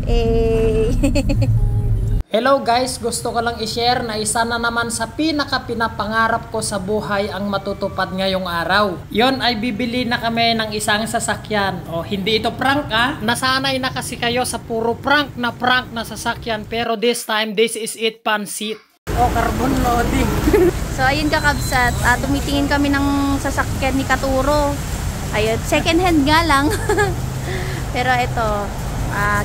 Eh. Hello guys, gusto ko lang i-share na isa na naman sa pinaka-pinapangarap ko sa buhay ang matutupad ngayong araw. Yon ay bibili na kami ng isang sasakyan. O hindi ito prank nasanay na kasi kayo sa puro prank na sasakyan. Pero this time, this is it, pansit. O carbon loading. So ayun kakabsat, tumitingin kami ng sasakyan ni Katuro. Ayun, second hand nga lang. Pero ito,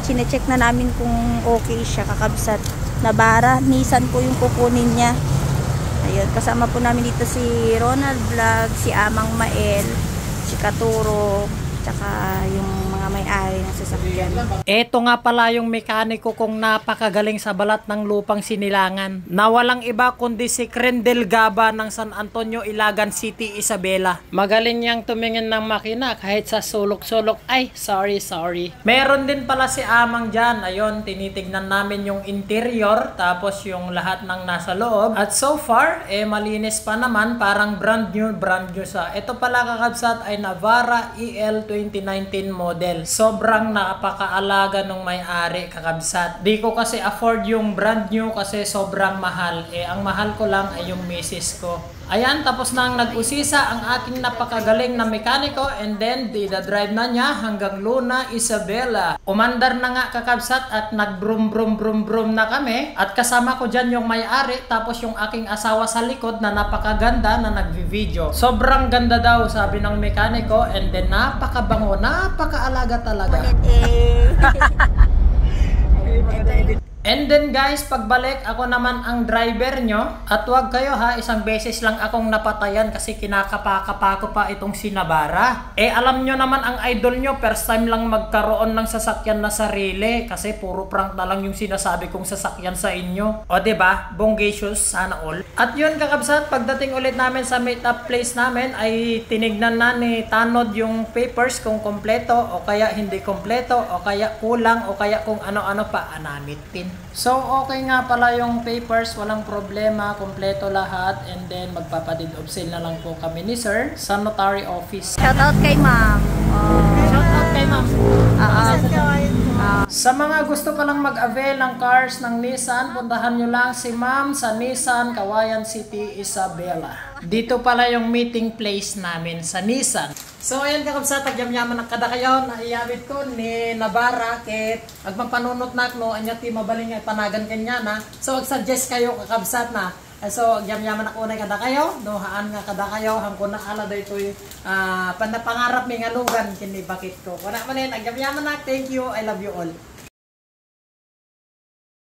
chine-check na namin kung okay siya kakabsat. Navara, Nissan po yung kukunin niya. Ayun, kasama po namin dito si Ronald Vlog, si Amang Mael, si Katuro, tsaka yung mga may-ari ng sasakyan. Eto nga pala yung mekaniko kong napakagaling sa balat ng lupang sinilangan. Na walang iba kundi si Crendel Gaba ng San Antonio, Ilagan City, Isabela. Magaling niyang tumingin ng makina kahit sa sulok-sulok. Ay, sorry. Meron din pala si Amang dyan. Ayun, tinitignan namin yung interior, tapos yung lahat ng nasa loob. At so far, malinis pa naman. Parang brand new sa. Ito pala kakabsat ay Navara EL 2019 model. Sobrang napakaalaga nung may-ari kakabsat. Di ko kasi afford yung brand new kasi sobrang mahal. Ang mahal ko lang ay yung misis ko. Ayan, tapos na ang nag-usisa ang aking napakagaling na mekaniko, and then drive na niya hanggang Luna, Isabela. Umandar na nga kakabsat at nag-brum na kami. At kasama ko dyan yung may-ari, tapos yung aking asawa sa likod na napakaganda na nagvi-video. Sobrang ganda daw sabi ng mekaniko, and then napakabango, napakaalaga talaga. And then guys, pagbalik, ako naman ang driver nyo. At wag kayo isang beses lang akong napatayan kasi kinakapa ko pa itong si Navara. Alam nyo naman ang idol nyo, first time lang magkaroon ng sasakyan na sarili. Kasi puro prank na lang yung sinasabi kong sasakyan sa inyo. O diba, bongacious, sana all. At yun kakabsat, pagdating ulit namin sa meet-up place namin, ay tinignan na ni Tanod yung papers kung kompleto o kaya hindi kompleto o kaya kulang o kaya kung ano-ano pa anamitin. So, okay nga pala yung papers, walang problema, kompleto lahat, and then magpapadid of sale na lang po kami ni Sir sa notary office. Shoutout kay ma'am. Shoutout kay ma'am. Sa mga gusto palang mag-avail ng cars ng Nissan, puntahan nyo lang si ma'am sa Nissan, Kawayan City, Isabela. Dito pala yung meeting place namin sa Nissan. So ayan kakabsat, tagyam-yaman ang kada kayo na iyawit ko ni Navara ket agmagpanunot na no anya ti mabaling ay panagan kanya na. So ag-suggest kayo kakabsat na. So agyam-yaman ako na kada kayo, duhaan nga kada kayo hangko na ala daytoy pangarap mi nga lugan kini bakit ko. Kuna manen agyam-yaman na. Thank you. I love you all.